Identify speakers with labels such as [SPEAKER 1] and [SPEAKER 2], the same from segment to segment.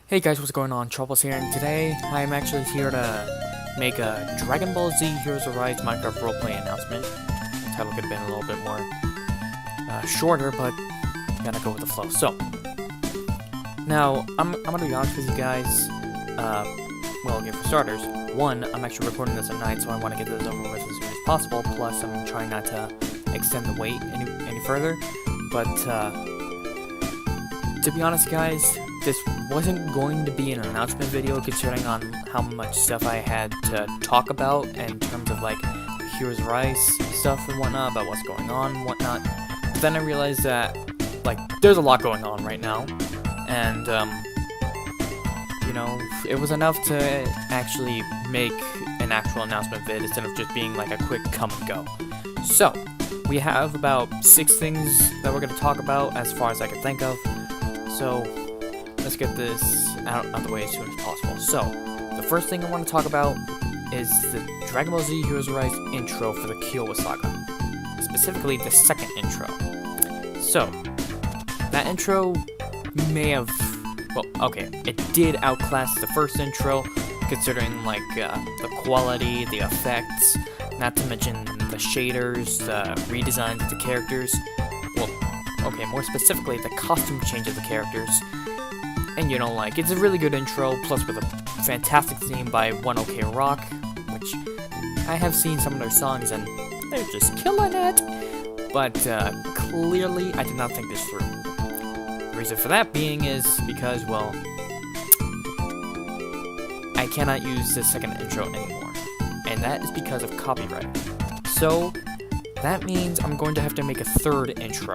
[SPEAKER 1] Hey guys, what's going on? Troubles here, and today I'm actually here to make a Dragon Ball Z Heroes Arise Minecraft roleplay announcement. The title could have been a little bit more shorter, but gotta go with the flow. So, now, I'm gonna be honest with you guys. Well, okay, for starters, one, I'm actually recording this at night, so I want to get this over with as soon as possible, plus I'm trying not to extend the wait any further, but, to be honest, guys, this wasn't going to be an announcement video considering on how much stuff I had to talk about in terms of, like, Heroes Arise stuff and whatnot, about what's going on and whatnot. But then I realized that, like, there's a lot going on right now, and, you know, it was enough to actually make an actual announcement vid instead of just being, like, a quick come and go. So, we have about 6 things that we're going to talk about as far as I can think of. So, let's get this out of the way as soon as possible. So, the first thing I want to talk about is the Dragon Ball Z Heroes Arise intro for the Kyowa Saga. Specifically, the second intro. So, that intro may have... well, okay, it did outclass the first intro, considering, like, the quality, the effects, not to mention the shaders, the redesigns of the characters. Well, okay, more specifically, the costume change of the characters. And, you know, like, it's a really good intro, plus with a fantastic theme by 1OK Rock, which I have seen some of their songs, and they're just killing it. But, clearly, I did not think this through. The reason for that being is because, well, I cannot use the second intro anymore. And that is because of copyright. So, that means I'm going to have to make a third intro.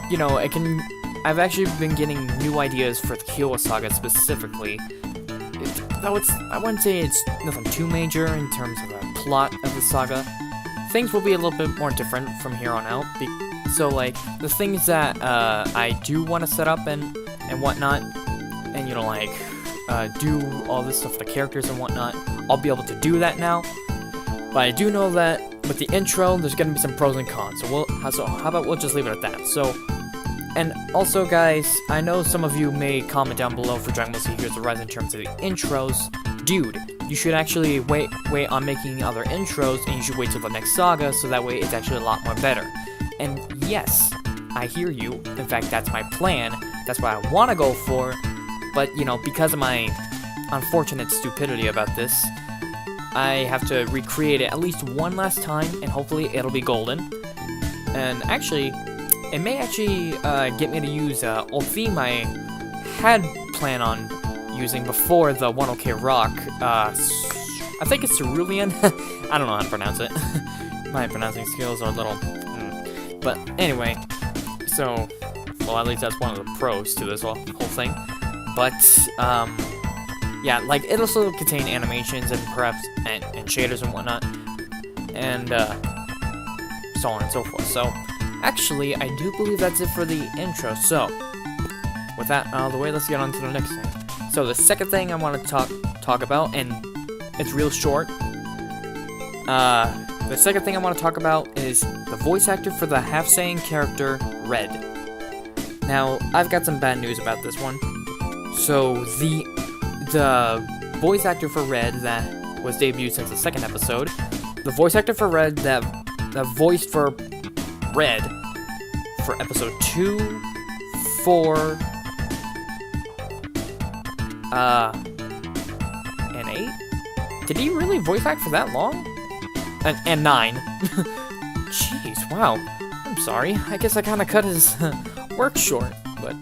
[SPEAKER 1] You know, I've actually been getting new ideas for the Kyowa Saga specifically. I wouldn't say it's nothing too major in terms of the plot of the saga. Things will be a little bit more different from here on out. So, like, the things that I do want to set up and whatnot, and, you know, like, do all this stuff for the characters and whatnot, I'll be able to do that now. But I do know that with the intro, there's going to be some pros and cons. So how about we'll just leave it at that. So, and also, guys, I know some of you may comment down below for Dragon Ball Z Heroes Arise in terms of the intros. Dude, you should actually wait on making other intros, and you should wait till the next saga, so that way it's actually a lot more better. And yes, I hear you. In fact, that's my plan. That's what I want to go for. But, you know, because of my unfortunate stupidity about this, I have to recreate it at least one last time, and hopefully it'll be golden. And actually, it may actually get me to use an old theme I had planned on using before the 1OK Rock. I think it's Cerulean. I don't know how to pronounce it. My pronouncing skills are a little... But anyway, so... well, at least that's one of the pros to this whole thing. But, yeah, like, it'll still contain animations and perhaps and shaders and whatnot, and so on and so forth. So, actually, I do believe that's it for the intro. So, with that out of the way, let's get on to the next thing. So, the second thing I want to talk about, and it's real short. The second thing I want to talk about is the voice actor for the Half Saiyan character Red. Now, I've got some bad news about this one. So, the voice actor for Red that was debuted since the second episode, the voice actor for Red that voiced for Red for episode 2, 4, and 8? Did he really voice act for that long? And 9. Jeez, wow. I'm sorry. I guess I kind of cut his work short, but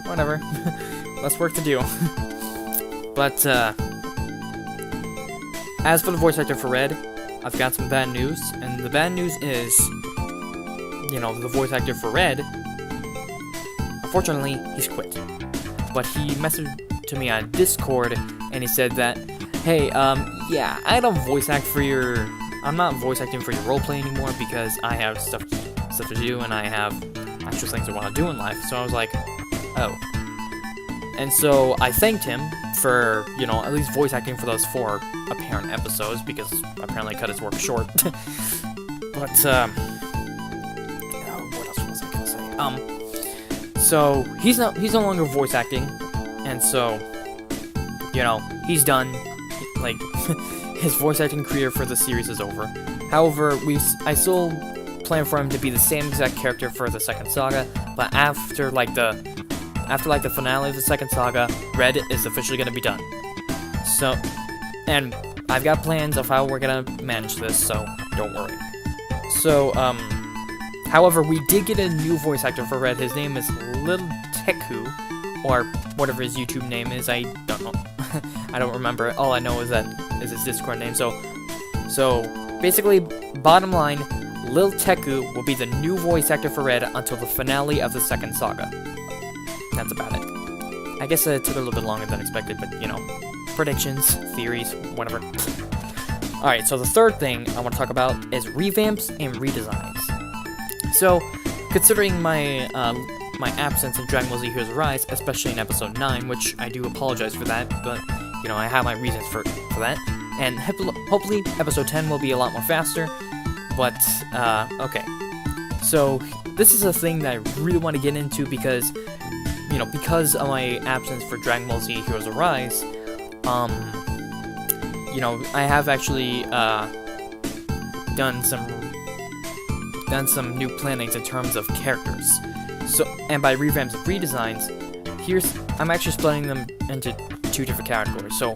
[SPEAKER 1] whatever. Less work to do. But, as for the voice actor for Red, I've got some bad news, and the bad news is, you know, the voice actor for Red, unfortunately, he's quit. But he messaged to me on Discord, and he said that, hey, yeah, I don't I'm not voice acting for your roleplay anymore because I have stuff to do, and I have actual things I want to do in life. So I was like, oh. And so I thanked him for, you know, at least voice acting for those 4 apparent episodes, because apparently cut his work short. But, what else was I gonna say? So he's no longer voice acting, and so, you know, he's done. Like, his voice acting career for the series is over. However, I still plan for him to be the same exact character for the second saga, but after the finale of the second saga, Red is officially gonna be done. So, and I've got plans of how we're gonna manage this, so don't worry. So, however, we did get a new voice actor for Red. His name is Little Teku, or whatever his YouTube name is. I don't know. I don't remember it. All I know is his Discord name. So basically, bottom line, Lil Teku will be the new voice actor for Red until the finale of the second saga. That's about it. I guess it took a little bit longer than expected, but you know, predictions, theories, whatever. Alright, so the third thing I want to talk about is revamps and redesigns. So, considering my absence in Dragon Ball Z Heroes Arise, especially in episode 9, which I do apologize for that, but, you know, I have my reasons for that, and hopefully episode 10 will be a lot more faster, but, okay. So, this is a thing that I really want to get into because, you know, because of my absence for Dragon Ball Z Heroes Arise, you know, I have actually, done some new plannings in terms of characters. So, and by revamps and redesigns, I'm actually splitting them into two different categories. So,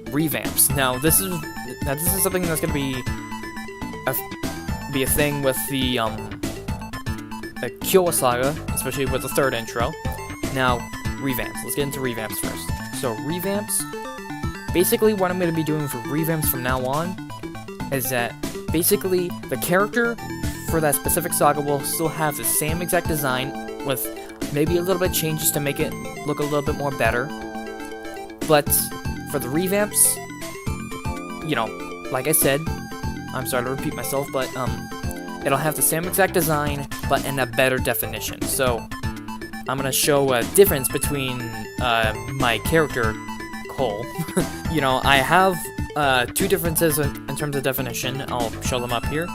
[SPEAKER 1] revamps. Now, this is something that's gonna be a thing with the Kyowa Saga, especially with the third intro. Now, revamps. Let's get into revamps first. So, revamps. Basically, what I'm gonna be doing for revamps from now on is that basically the character for that specific saga will still have the same exact design with maybe a little bit changes to make it look a little bit more better. But for the revamps, you know, like I said, I'm sorry to repeat myself, but it'll have the same exact design, but in a better definition. So I'm gonna show a difference between my character Cole. You know, I have two differences in terms of definition. I'll show them up here.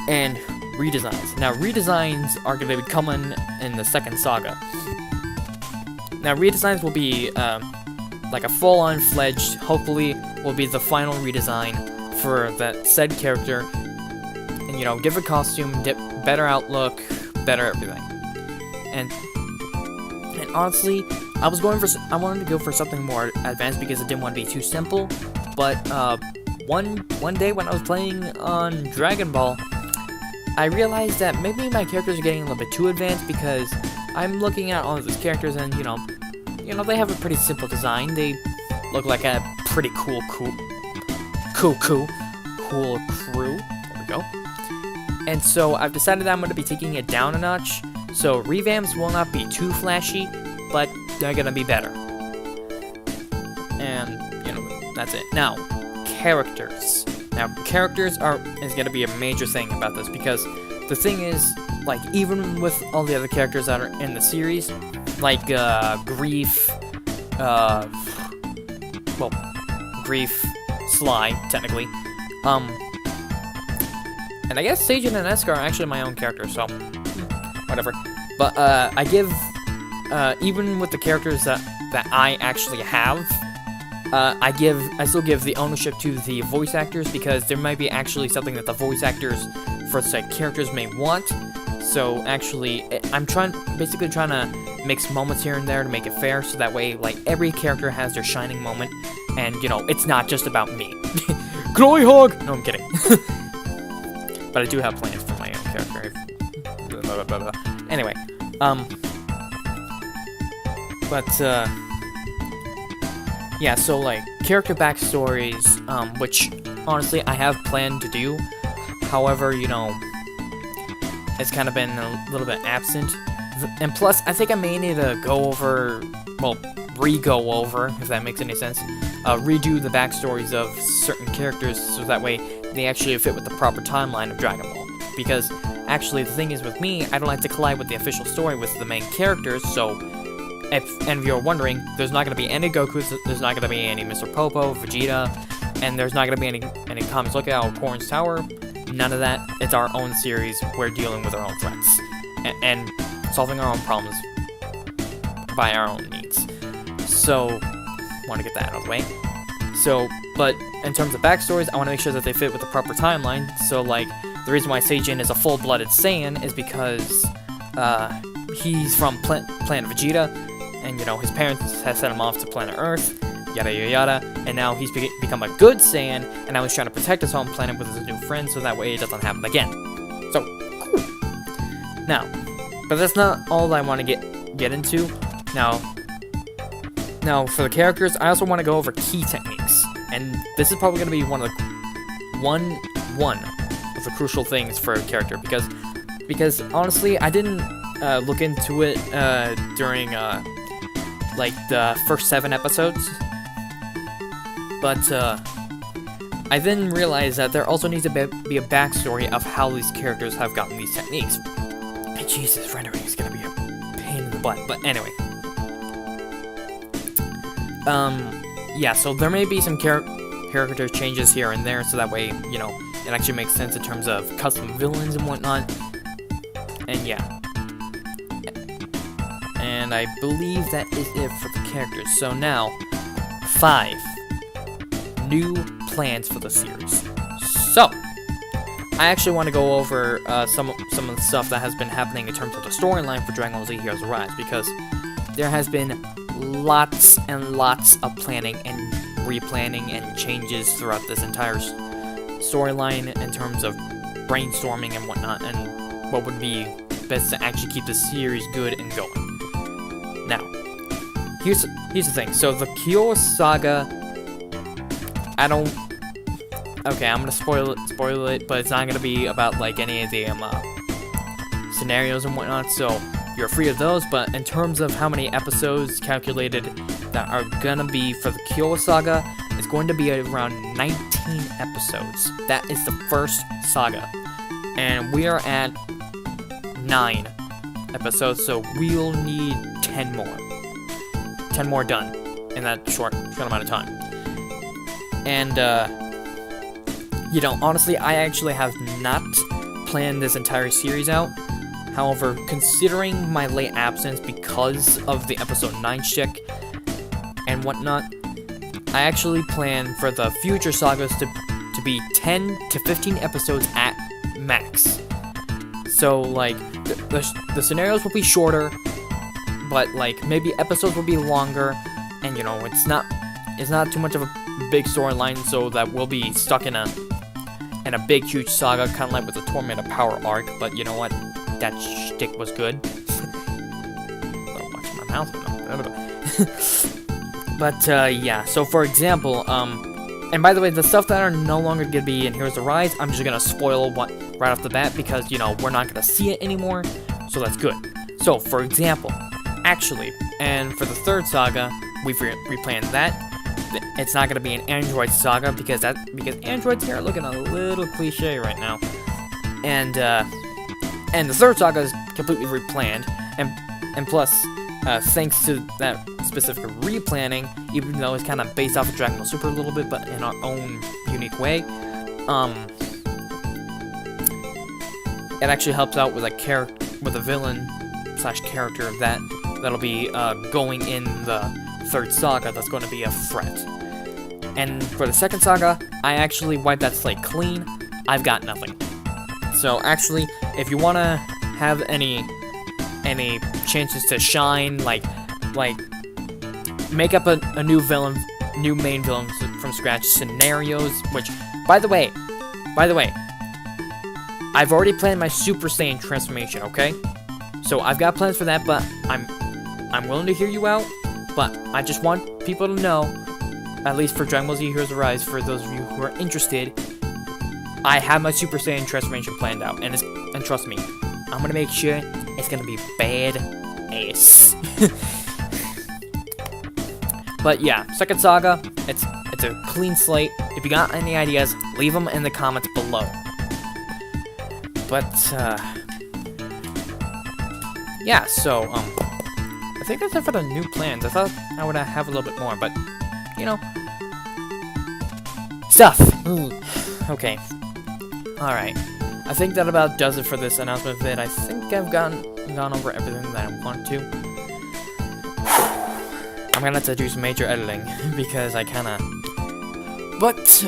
[SPEAKER 1] And redesigns. Now, redesigns are going to be coming in the second saga. Now, redesigns will be like a full-on fledged, hopefully, will be the final redesign for that said character. And, you know, different costume, better outlook, better everything. And honestly, I wanted to go for something more advanced because I didn't want to be too simple. But one day when I was playing on Dragon Ball, I realized that maybe my characters are getting a little bit too advanced because I'm looking at all of these characters and, you know, they have a pretty simple design. They look like a pretty cool crew. There we go. And so I've decided that I'm going to be taking it down a notch. So revamps will not be too flashy, but they're going to be better. And, you know, that's it. Now, characters. Now, characters is going to be a major thing about this, because the thing is, like, even with all the other characters that are in the series, like, Grief, Sly, technically, and I guess Seijin and Eska are actually my own characters, so, whatever, but, I give, even with the characters that I actually have, I still give the ownership to the voice actors, because there might be actually something that the voice actors for said characters may want. So actually, I'm basically trying to mix moments here and there to make it fair, so that way, like, every character has their shining moment, and, you know, it's not just about me. Glory hog! No, I'm kidding. But I do have plans for my own character. Blah, blah, blah, blah. Anyway, yeah, so, like, character backstories, which, honestly, I have planned to do. However, you know, it's kind of been a little bit absent. And plus, I think I may need to go over, well, re-go over, if that makes any sense, redo the backstories of certain characters, so that way they actually fit with the proper timeline of Dragon Ball. Because, actually, the thing is with me, I don't like to collide with the official story with the main characters, so... If you're wondering, there's not going to be any Goku, there's not going to be any Mr. Popo, Vegeta, and there's not going to be any Kami's Lookout or Corn's Tower. None of that. It's our own series. We're dealing with our own threats. And solving our own problems by our own means. So, want to get that out of the way. So, but in terms of backstories, I want to make sure that they fit with the proper timeline. So, like, the reason why Seijin is a full-blooded Saiyan is because he's from planet Vegeta, and, you know, his parents have sent him off to planet Earth, yada yada yada, and now he's become a good Saiyan, and now he's trying to protect his home planet with his new friend, so that way it doesn't happen again. So, cool. Now, but that's not all I want to get into. Now, for the characters, I also want to go over key techniques, and this is probably going to be one of the crucial things for a character, because honestly, I didn't look into it during like the first 7 episodes, but I then realized that there also needs to be a backstory of how these characters have gotten these techniques. And Jesus, rendering is going to be a pain in the butt, but anyway. Yeah, so there may be some character changes here and there, so that way, you know, it actually makes sense in terms of custom villains and whatnot. And yeah. And I believe that is it for the characters. So now, 5 new plans for the series. So, I actually want to go over some of the stuff that has been happening in terms of the storyline for Dragon Ball Z Heroes Arise, because there has been lots and lots of planning and replanning and changes throughout this entire storyline in terms of brainstorming and whatnot, and what would be best to actually keep the series good and going. Now, here's the thing. So the Kyoto Saga, okay, I'm gonna spoil it, but it's not gonna be about like any of the scenarios and whatnot, so you're free of those. But in terms of how many episodes calculated that are gonna be for the Kyoto Saga, it's going to be around 19 episodes. That is the first saga, and we are at 9 episodes, so we'll need 10 more. 10 more done in that short amount of time. And you know, honestly, I actually have not planned this entire series out. However, considering my late absence because of the episode 9 shtick and whatnot, I actually plan for the future sagas to be 10 to 15 episodes at max. So, like, the scenarios will be shorter, but, like, maybe episodes will be longer, and, you know, it's not too much of a big storyline, so that we'll be stuck in a big, huge saga, kind of like with the Torment of Power arc, but you know what? That shtick was good. Oh, watch my mouth. But, yeah, so for example, and by the way, the stuff that are no longer gonna be in Heroes Arise, I'm just gonna spoil right off the bat, because, you know, we're not gonna see it anymore, so that's good. So, for example, actually, and for the 3rd saga, we've replanned that. It's not gonna be an Android saga, because androids here are looking a little cliche right now. And the 3rd saga is completely replanned, and plus, thanks to that specific replanning, even though it's kind of based off of Dragon Ball Super a little bit, but in our own unique way, it actually helps out with a villain / character that'll be going in the 3rd saga. That's going to be a threat. And for the 2nd saga, I actually wiped that slate clean. I've got nothing. So actually, if you want to have any chances to shine, like make up a new main villain from scratch scenarios, which, by the way, I've already planned my Super Saiyan transformation, okay? So I've got plans for that, but I'm willing to hear you out, but I just want people to know, at least for Dragon Ball Z Heroes Arise, for those of you who are interested, I have my Super Saiyan transformation planned out, and trust me, I'm gonna make sure it's gonna be bad-ass. But yeah, 2nd saga, it's a clean slate. If you got any ideas, leave them in the comments below. But yeah, so I think that's it for the new plans. I thought I would have a little bit more, but you know, stuff. Okay. Alright, I think that about does it for this announcement vid. I think I've gotten gone over everything that I want to. I'm gonna have to do some major editing because I kinda. But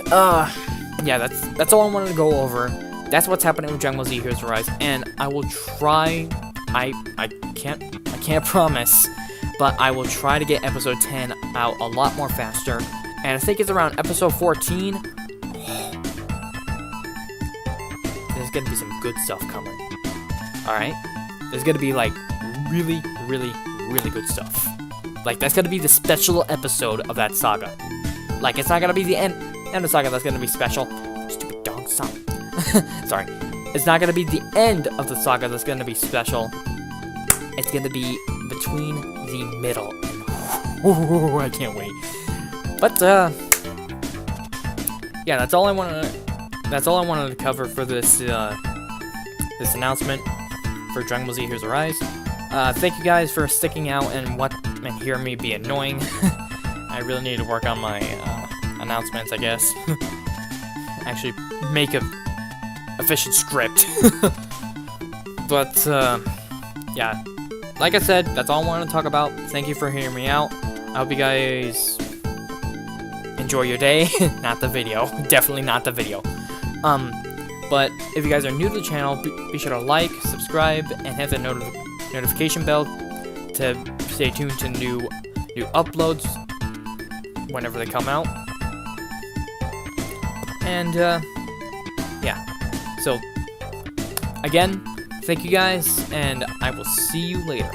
[SPEAKER 1] yeah, that's all I wanted to go over. That's what's happening with DBZ Heroes Arise, and I will try. I can't promise, but I will try to get episode 10 out a lot more faster. And I think it's around episode 14. There's gonna be some good stuff coming. Alright? There's gonna be like really, really, really good stuff. Like that's gonna be the special episode of that saga. Like it's not gonna be the end of the saga that's gonna be special. Stupid dog, stop. Sorry. It's not gonna be the end of the saga that's gonna be special. It's gonna be between the middle. Ooh, I can't wait. But yeah, that's all I wanted to cover for this this announcement for DBZ Heroes Arise. Thank you guys for sticking out and hearing me be annoying. I really need to work on my announcements, I guess. Actually, make a efficient script. But yeah, like I said, that's all I wanted to talk about. Thank you for hearing me out. I hope you guys enjoy your day. Not the video. Definitely not the video. But if you guys are new to the channel, be sure to like, subscribe, and hit the notification bell to stay tuned to new uploads whenever they come out. And yeah. So again, thank you guys, and I will see you later.